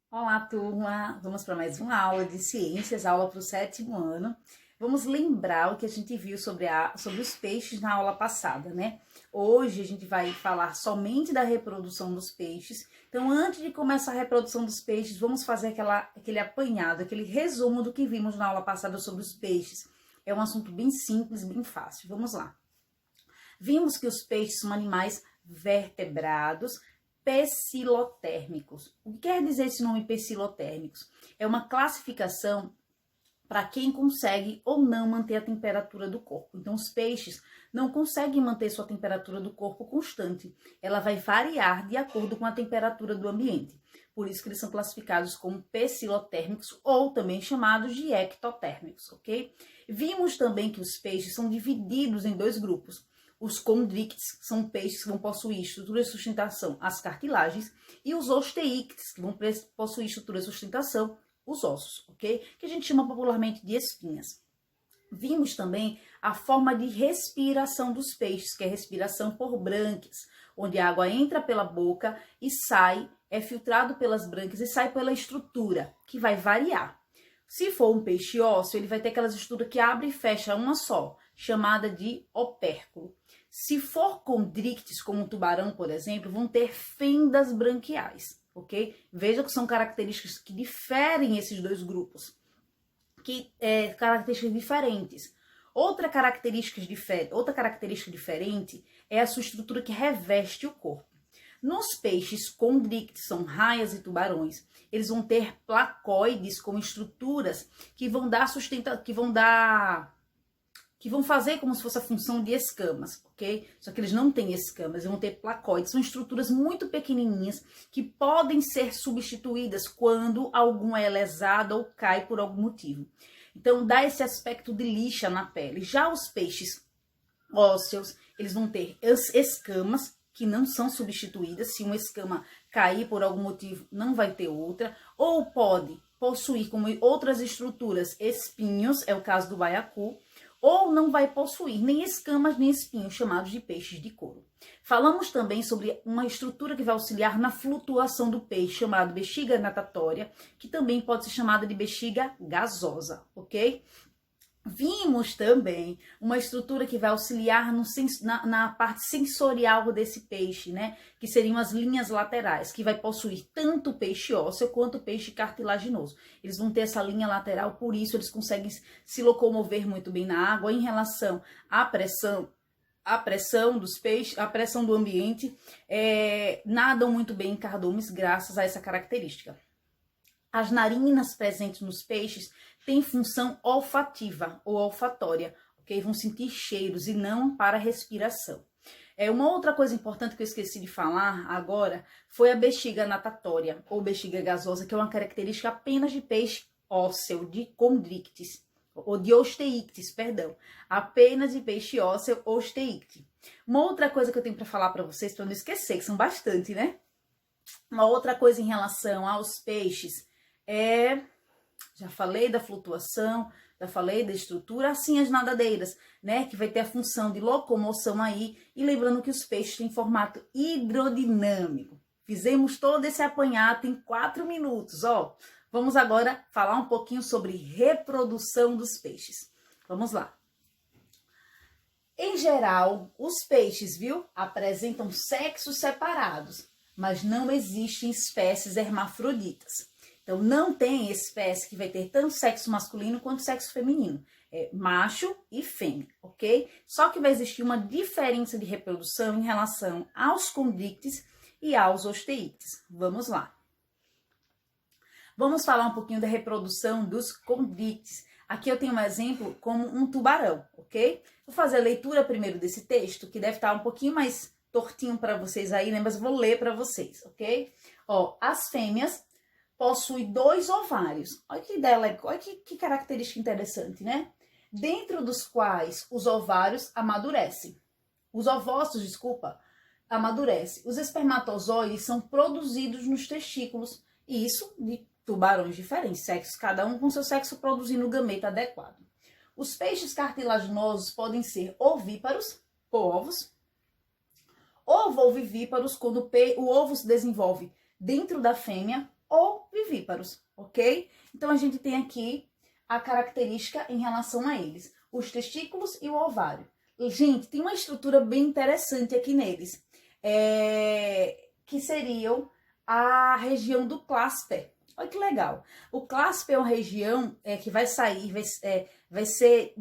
Olá, turma! Vamos para mais uma aula de ciências, aula para o 7º ano. Vamos lembrar o que a gente viu sobre os peixes na aula passada, né? Hoje a gente vai falar somente da reprodução dos peixes. Então, antes de começar a reprodução dos peixes, vamos fazer aquele apanhado, aquele resumo do que vimos na aula passada sobre os peixes. É um assunto bem simples, bem fácil. Vamos lá. Vimos que os peixes são animais vertebrados, pecilotérmicos. O que quer dizer esse nome pecilotérmicos? É uma classificação para quem consegue ou não manter a temperatura do corpo. Então, os peixes não conseguem manter sua temperatura do corpo constante. Ela vai variar de acordo com a temperatura do ambiente. Por isso que eles são classificados como pecilotérmicos ou também chamados de ectotérmicos, ok? Vimos também que os peixes são divididos em dois grupos. Os condrictes são peixes que vão possuir estrutura de sustentação, as cartilagens, e os osteíctes, que vão possuir estrutura de sustentação, os ossos, ok? Que a gente chama popularmente de espinhas. Vimos também a forma de respiração dos peixes, que é a respiração por brânquias, onde a água entra pela boca e sai, é filtrado pelas brânquias e sai pela estrutura, que vai variar. Se for um peixe ósseo, ele vai ter aquelas estruturas que abre e fecha uma só, chamada de opérculo. Se for condrictes, como um tubarão, por exemplo, vão ter fendas branquiais, ok? Veja que são características que diferem esses dois grupos, características diferentes. Outra característica diferente é a sua estrutura que reveste o corpo. Nos peixes condrictes, são raias e tubarões, eles vão ter placoides como estruturas que vão fazer como se fosse a função de escamas, ok? Só que eles não têm escamas, eles vão ter placoides, são estruturas muito pequenininhas que podem ser substituídas quando algum é lesado ou cai por algum motivo. Então, dá esse aspecto de lixa na pele. Já os peixes ósseos, eles vão ter escamas que não são substituídas. Se uma escama cair por algum motivo, não vai ter outra. Ou pode possuir, como outras estruturas, espinhos, é o caso do baiacu, ou não vai possuir nem escamas nem espinhos, chamados de peixes de couro. Falamos também sobre uma estrutura que vai auxiliar na flutuação do peixe, chamada bexiga natatória, que também pode ser chamada de bexiga gasosa, ok? Vimos também uma estrutura que vai auxiliar na parte sensorial desse peixe, né? Que seriam as linhas laterais, que vai possuir tanto o peixe ósseo quanto o peixe cartilaginoso. Eles vão ter essa linha lateral, por isso eles conseguem se locomover muito bem na água em relação à pressão dos peixes, a pressão do ambiente, nadam muito bem em cardumes graças a essa característica. As narinas presentes nos peixes têm função olfativa ou olfatória, ok? Vão sentir cheiros e não para respiração. Uma outra coisa importante que eu esqueci de falar agora foi a bexiga natatória ou bexiga gasosa, que é uma característica apenas de peixe ósseo, de condrictes, ou de osteíctes, perdão. Apenas de peixe ósseo osteícte. Uma outra coisa que eu tenho para falar para vocês, para não esquecer, que são bastante, né? Uma outra coisa em relação aos peixes já falei da flutuação, já falei da estrutura, assim as nadadeiras, né, que vai ter a função de locomoção aí, e lembrando que os peixes têm formato hidrodinâmico. Fizemos todo esse apanhado em 4 minutos, ó. Vamos agora falar um pouquinho sobre reprodução dos peixes. Vamos lá. Em geral, os peixes, apresentam sexos separados, mas não existem espécies hermafroditas. Então, não tem espécie que vai ter tanto sexo masculino quanto sexo feminino. É macho e fêmea, ok? Só que vai existir uma diferença de reprodução em relação aos condrictes e aos osteíctes. Vamos lá. Vamos falar um pouquinho da reprodução dos condrictes. Aqui eu tenho um exemplo como um tubarão, ok? Vou fazer a leitura primeiro desse texto, que deve estar um pouquinho mais tortinho para vocês aí, né? Mas vou ler para vocês, ok? Ó, as fêmeas possui 2 ovários. Olha que ideia legal, olha que característica interessante, né? Dentro dos quais os ovários amadurecem. Os ovócitos, amadurecem. Os espermatozoides são produzidos nos testículos. E isso de tubarões diferentes, sexos, cada um com seu sexo produzindo o gameta adequado. Os peixes cartilaginosos podem ser ovíparos, ovos, ovovivíparos, quando o ovo se desenvolve dentro da fêmea, ou ovivíparos, ok? Então, a gente tem aqui a característica em relação a eles, os testículos e o ovário. E, gente, tem uma estrutura bem interessante aqui neles, que seriam a região do clasper. Olha que legal. O clasper é uma região que vai sair, vai ser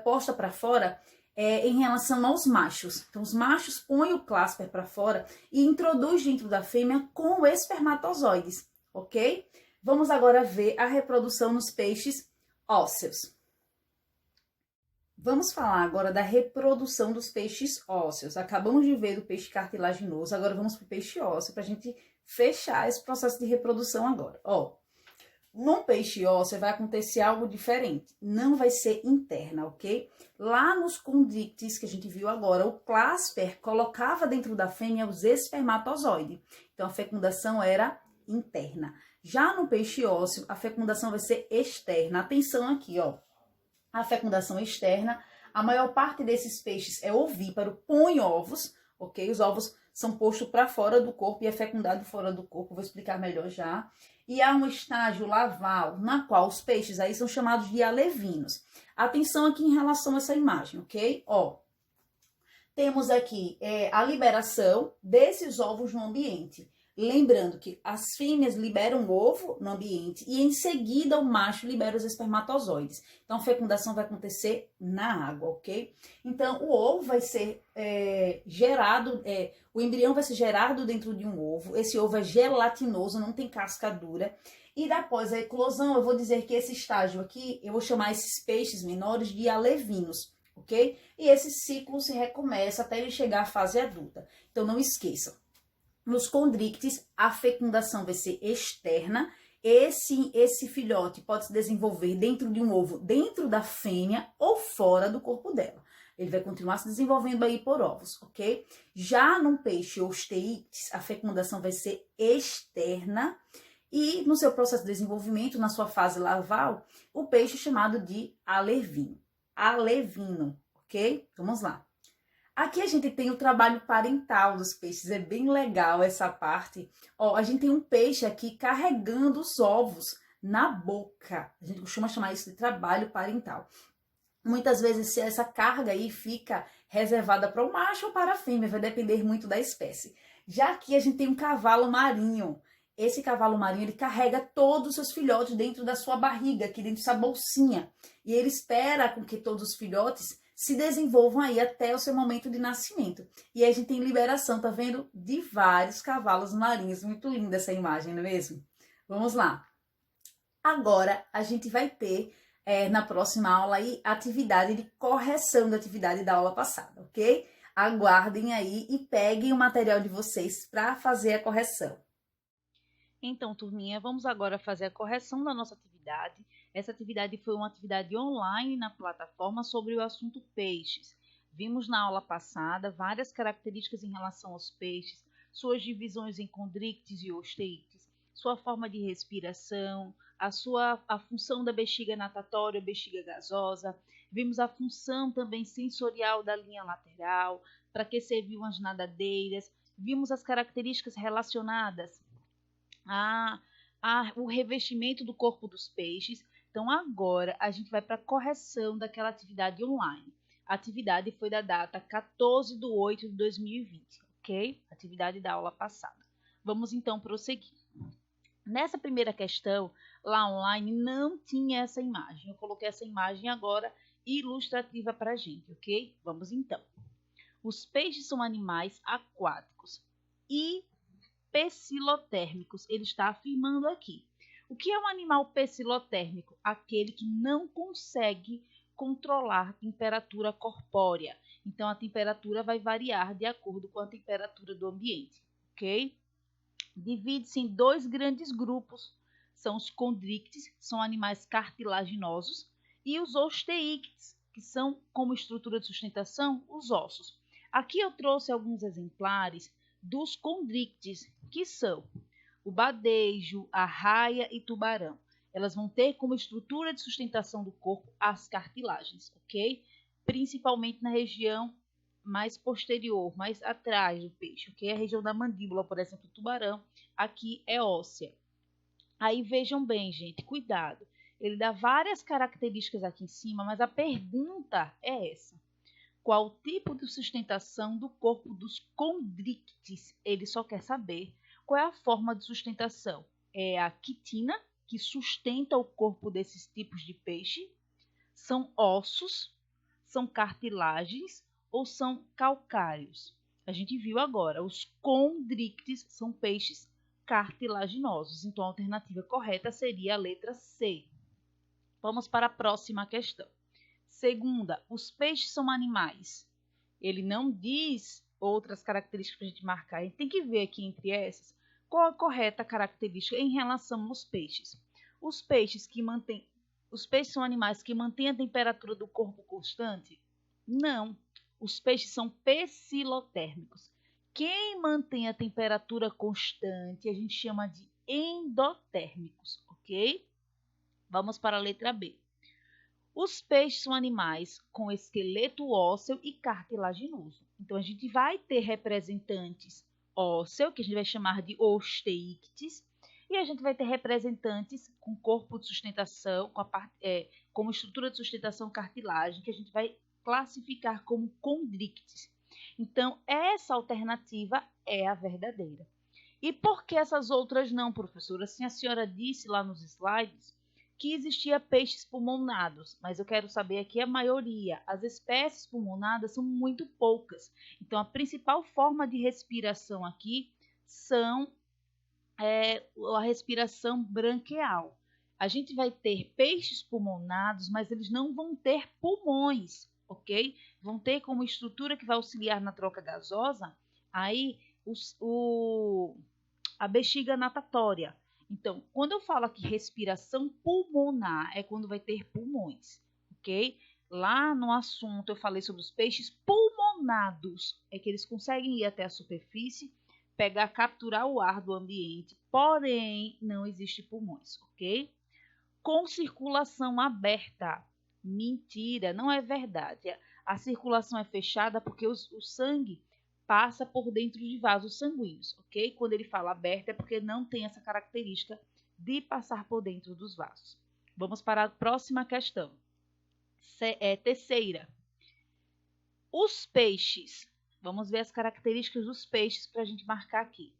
posta para fora em relação aos machos. Então, os machos põem o clasper para fora e introduz dentro da fêmea com espermatozoides, ok? Vamos agora ver a reprodução nos peixes ósseos. Vamos falar agora da reprodução dos peixes ósseos. Acabamos de ver do peixe cartilaginoso, agora vamos para o peixe ósseo, para a gente fechar esse processo de reprodução agora. Ó, no peixe ósseo vai acontecer algo diferente, não vai ser interna, ok? Lá nos condictes que a gente viu agora, o clasper colocava dentro da fêmea os espermatozoides. Então, a fecundação era interna. Já no peixe ósseo, a fecundação vai ser externa. Atenção aqui, ó. A fecundação externa, a maior parte desses peixes é ovíparo, põe ovos, ok? Os ovos são postos para fora do corpo e é fecundado fora do corpo, vou explicar melhor já. E há um estágio larval, na qual os peixes aí são chamados de alevinos. Atenção aqui em relação a essa imagem, ok? Ó, temos aqui a liberação desses ovos no ambiente. Lembrando que as fêmeas liberam o ovo no ambiente e em seguida o macho libera os espermatozoides. Então, a fecundação vai acontecer na água, ok? Então, o ovo vai ser gerado, o embrião vai ser gerado dentro de um ovo. Esse ovo é gelatinoso, não tem casca dura. E após a eclosão, eu vou dizer que esse estágio aqui, eu vou chamar esses peixes menores de alevinos, ok? E esse ciclo se recomeça até ele chegar à fase adulta. Então, não esqueçam. Nos condrictes, a fecundação vai ser externa. Esse filhote pode se desenvolver dentro de um ovo, dentro da fêmea ou fora do corpo dela. Ele vai continuar se desenvolvendo aí por ovos, ok? Já no peixe osteíctes, a fecundação vai ser externa. E no seu processo de desenvolvimento, na sua fase larval, o peixe é chamado de alevino. Alevino, ok? Vamos lá. Aqui a gente tem o trabalho parental dos peixes, é bem legal essa parte. Ó, a gente tem um peixe aqui carregando os ovos na boca. A gente costuma chamar isso de trabalho parental. Muitas vezes essa carga aí fica reservada para o macho ou para a fêmea, vai depender muito da espécie. Já aqui a gente tem um cavalo marinho. Esse cavalo marinho, ele carrega todos os seus filhotes dentro da sua barriga, aqui dentro dessa bolsinha. E ele espera com que todos os filhotes se desenvolvam aí até o seu momento de nascimento. E aí a gente tem liberação, tá vendo? De vários cavalos marinhos. Muito linda essa imagem, não é mesmo? Vamos lá. Agora, a gente vai ter, na próxima aula aí, atividade de correção da atividade da aula passada, ok? Aguardem aí e peguem o material de vocês para fazer a correção. Então, turminha, vamos agora fazer a correção da nossa atividade. Essa atividade foi uma atividade online na plataforma sobre o assunto peixes. Vimos na aula passada várias características em relação aos peixes, suas divisões em condrictes e osteíctes, sua forma de respiração, a função da bexiga natatória ou bexiga gasosa. Vimos a função também sensorial da linha lateral, para que serviam as nadadeiras. Vimos as características relacionadas o revestimento do corpo dos peixes. Então, agora a gente vai para a correção daquela atividade online. A atividade foi da data 14/8/2020, ok? Atividade da aula passada. Vamos então prosseguir. Nessa primeira questão, lá online, não tinha essa imagem. Eu coloquei essa imagem agora ilustrativa para a gente, ok? Vamos então. Os peixes são animais aquáticos e pecilotérmicos, ele está afirmando aqui. O que é um animal pecilotérmico? Aquele que não consegue controlar a temperatura corpórea. Então, a temperatura vai variar de acordo com a temperatura do ambiente, ok? Divide-se em dois grandes grupos. São os condrictes, que são animais cartilaginosos, e os osteíctes, que são, como estrutura de sustentação, os ossos. Aqui eu trouxe alguns exemplares dos condrictes, que são o badejo, a raia e tubarão. Elas vão ter como estrutura de sustentação do corpo as cartilagens, ok? Principalmente na região mais posterior, mais atrás do peixe, ok? A região da mandíbula, por exemplo, do tubarão, aqui é óssea. Aí vejam bem, gente, cuidado. Ele dá várias características aqui em cima, mas a pergunta é essa. Qual o tipo de sustentação do corpo dos condrictes? Ele só quer saber qual é a forma de sustentação. É a quitina, que sustenta o corpo desses tipos de peixe? São ossos? São cartilagens? Ou são calcários? A gente viu agora, os condrictes são peixes cartilaginosos. Então, a alternativa correta seria a letra C. Vamos para a próxima questão. Segunda, os peixes são animais. Ele não diz outras características para a gente marcar. A gente tem que ver aqui entre essas qual a correta característica em relação aos peixes. Os peixes são animais que mantêm a temperatura do corpo constante? Não. Os peixes são pecilotérmicos. Quem mantém a temperatura constante a gente chama de endotérmicos, ok? Vamos para a letra B. Os peixes são animais com esqueleto ósseo e cartilaginoso. Então, a gente vai ter representantes ósseo, que a gente vai chamar de osteíctes, e a gente vai ter representantes com corpo de sustentação, como estrutura de sustentação cartilagem, que a gente vai classificar como condrictes. Então, essa alternativa é a verdadeira. E por que essas outras não, professora? Assim, a senhora disse lá nos slides que existia peixes pulmonados, mas eu quero saber aqui a maioria. As espécies pulmonadas são muito poucas. Então, a principal forma de respiração aqui são a respiração branquial. A gente vai ter peixes pulmonados, mas eles não vão ter pulmões, ok? Vão ter como estrutura que vai auxiliar na troca gasosa aí a bexiga natatória. Então, quando eu falo aqui respiração pulmonar, é quando vai ter pulmões, ok? Lá no assunto eu falei sobre os peixes pulmonados, é que eles conseguem ir até a superfície, capturar o ar do ambiente, porém não existe pulmões, ok? Com circulação aberta. Mentira, não é verdade. A circulação é fechada porque o sangue passa por dentro de vasos sanguíneos, ok? Quando ele fala aberta é porque não tem essa característica de passar por dentro dos vasos. Vamos para a próxima questão. Terceira. Os peixes. Vamos ver as características dos peixes para a gente marcar aqui.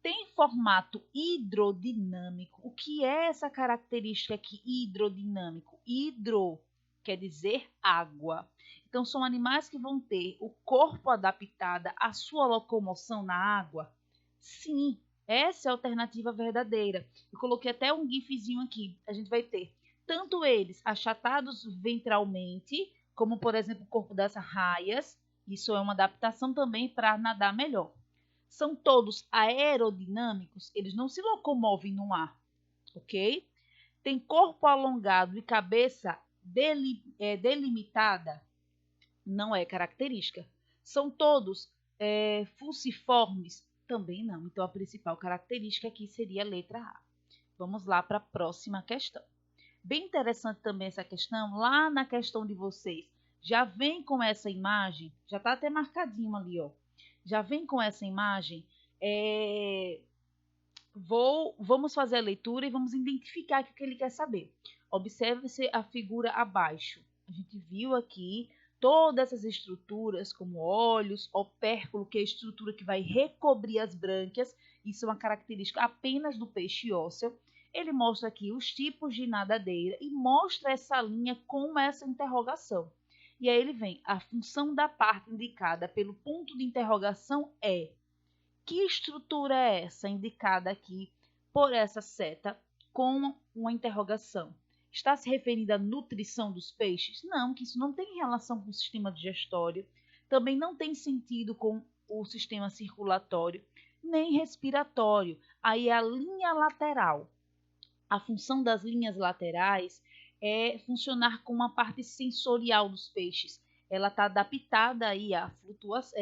Tem formato hidrodinâmico. O que é essa característica aqui, hidrodinâmico? Hidro quer dizer água. Então, são animais que vão ter o corpo adaptado à sua locomoção na água? Sim, essa é a alternativa verdadeira. Eu coloquei até um gifzinho aqui. A gente vai ter tanto eles achatados ventralmente, como, por exemplo, o corpo das raias. Isso é uma adaptação também para nadar melhor. São todos aerodinâmicos, eles não se locomovem no ar, ok? Tem corpo alongado e cabeça delimitada? Não é característica. São todos fuciformes? Também não. Então, a principal característica aqui seria a letra A. Vamos lá para a próxima questão. Bem interessante também essa questão. Lá na questão de vocês, já vem com essa imagem, já está até marcadinho ali, ó. Já vem com essa imagem. Vamos fazer a leitura e vamos identificar o que ele quer saber. Observe-se a figura abaixo. A gente viu aqui todas essas estruturas, como olhos, opérculo, que é a estrutura que vai recobrir as brânquias. Isso é uma característica apenas do peixe ósseo. Ele mostra aqui os tipos de nadadeira e mostra essa linha com essa interrogação. E aí ele vem, a função da parte indicada pelo ponto de interrogação é: que estrutura é essa indicada aqui por essa seta com uma interrogação? Está se referindo à nutrição dos peixes? Não, que isso não tem relação com o sistema digestório, também não tem sentido com o sistema circulatório, nem respiratório. Aí é a linha lateral. A função das linhas laterais é funcionar com uma parte sensorial dos peixes. Ela está adaptada aí à flutuação,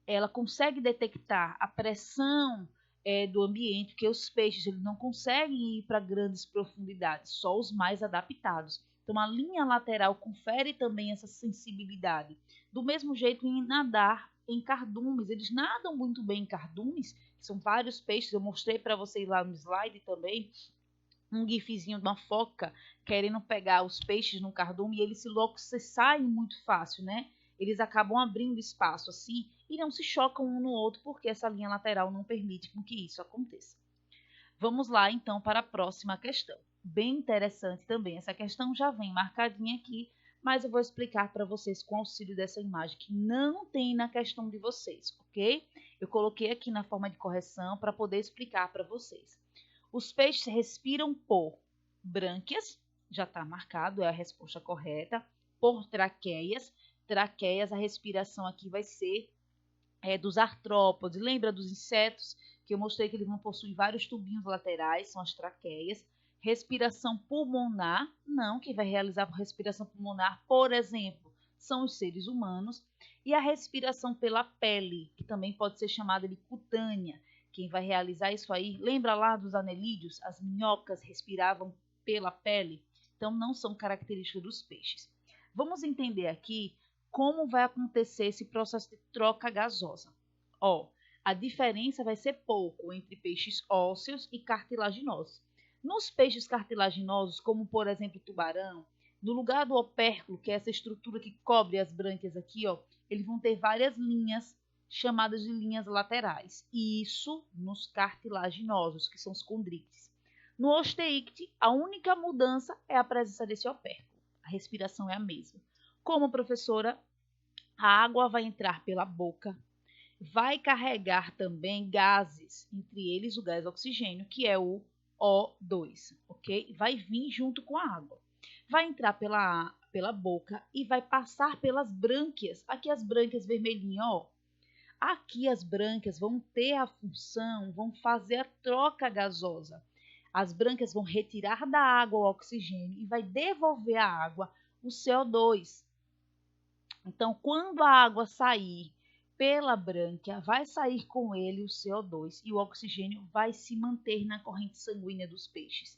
ela consegue detectar a pressão do ambiente, porque os peixes eles não conseguem ir para grandes profundidades, só os mais adaptados. Então, a linha lateral confere também essa sensibilidade. Do mesmo jeito, em nadar em cardumes, eles nadam muito bem em cardumes, São vários peixes, eu mostrei para vocês lá no slide também, um gifzinho de uma foca querendo pegar os peixes no cardume e eles se saem muito fácil, né? Eles acabam abrindo espaço assim e não se chocam um no outro porque essa linha lateral não permite com que isso aconteça. Vamos lá então para a próxima questão. Bem interessante também, essa questão já vem marcadinha aqui, mas eu vou explicar para vocês com auxílio dessa imagem que não tem na questão de vocês, ok? Eu coloquei aqui na forma de correção para poder explicar para vocês. Os peixes respiram por brânquias, já está marcado, é a resposta correta. Por traqueias, a respiração aqui vai ser dos artrópodes. Lembra dos insetos que eu mostrei que eles vão possuir vários tubinhos laterais, são as traqueias. Respiração pulmonar, não, quem vai realizar a respiração pulmonar, por exemplo, são os seres humanos. E a respiração pela pele, que também pode ser chamada de cutânea. Quem vai realizar isso aí, lembra lá dos anelídeos? As minhocas respiravam pela pele, então não são características dos peixes. Vamos entender aqui como vai acontecer esse processo de troca gasosa. A diferença vai ser pouco entre peixes ósseos e cartilaginosos. Nos peixes cartilaginosos, como por exemplo o tubarão, no lugar do opérculo, que é essa estrutura que cobre as brânquias aqui, eles vão ter várias linhas chamadas de linhas laterais. Isso nos cartilaginosos, que são os condríctes. No osteíctide, a única mudança é a presença desse opérculo. A respiração é a mesma. Como professora, a água vai entrar pela boca, vai carregar também gases, entre eles o gás oxigênio, que é o O2, ok? Vai vir junto com a água. Vai entrar pela boca e vai passar pelas brânquias. Aqui as brânquias vermelhinhas, Aqui as brânquias vão ter a função, vão fazer a troca gasosa. As brânquias vão retirar da água o oxigênio e vai devolver à água o CO2. Então, quando a água sair pela brânquia, vai sair com ele o CO2 e o oxigênio vai se manter na corrente sanguínea dos peixes.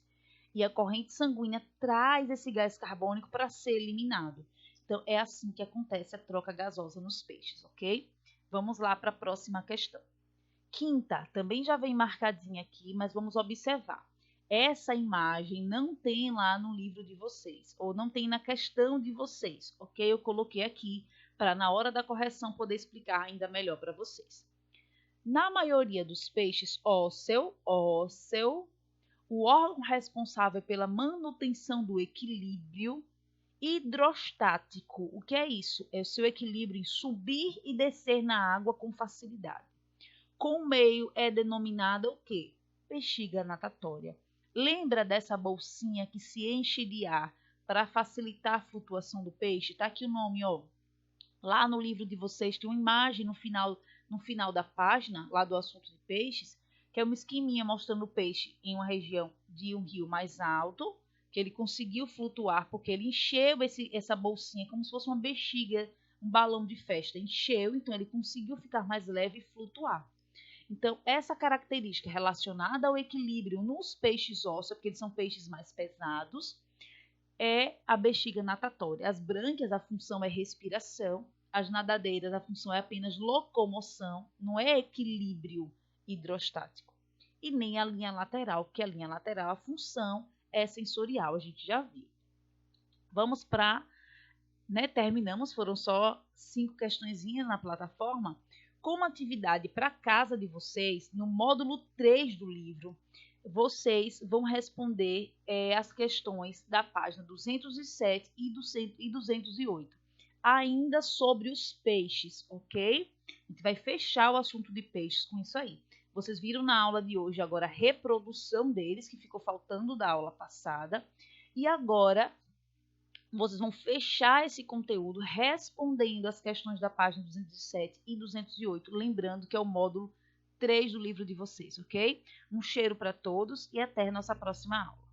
E a corrente sanguínea traz esse gás carbônico para ser eliminado. Então, é assim que acontece a troca gasosa nos peixes, ok? Vamos lá para a próxima questão. Quinta, também já vem marcadinha aqui, mas vamos observar. Essa imagem não tem lá no livro de vocês, ou não tem na questão de vocês, ok? Eu coloquei aqui para na hora da correção poder explicar ainda melhor para vocês. Na maioria dos peixes ósseo, o órgão responsável pela manutenção do equilíbrio hidrostático. O que é isso? É o seu equilíbrio em subir e descer na água com facilidade. Com o meio é denominada o quê? Bexiga natatória. Lembra dessa bolsinha que se enche de ar para facilitar a flutuação do peixe? Tá aqui o nome, Lá no livro de vocês tem uma imagem no final da página, lá do assunto de peixes, que é uma esqueminha mostrando o peixe em uma região de um rio mais alto, que ele conseguiu flutuar porque ele encheu essa bolsinha como se fosse uma bexiga, um balão de festa. Encheu, então ele conseguiu ficar mais leve e flutuar. Então, essa característica relacionada ao equilíbrio nos peixes ósseos, porque eles são peixes mais pesados, é a bexiga natatória. As brânquias, a função é respiração. As nadadeiras, a função é apenas locomoção, não é equilíbrio hidrostático. E nem a linha lateral, porque a linha lateral, a função é sensorial, a gente já viu. Vamos para, terminamos, foram só 5 questõezinhas na plataforma. Como atividade para casa de vocês, no módulo 3 do livro, vocês vão responder as questões da página 207 e 208, ainda sobre os peixes, ok? A gente vai fechar o assunto de peixes com isso aí. Vocês viram na aula de hoje agora a reprodução deles, que ficou faltando da aula passada. E agora, vocês vão fechar esse conteúdo respondendo as questões da página 207 e 208, lembrando que é o módulo 3 do livro de vocês, ok? Um cheiro para todos e até a nossa próxima aula.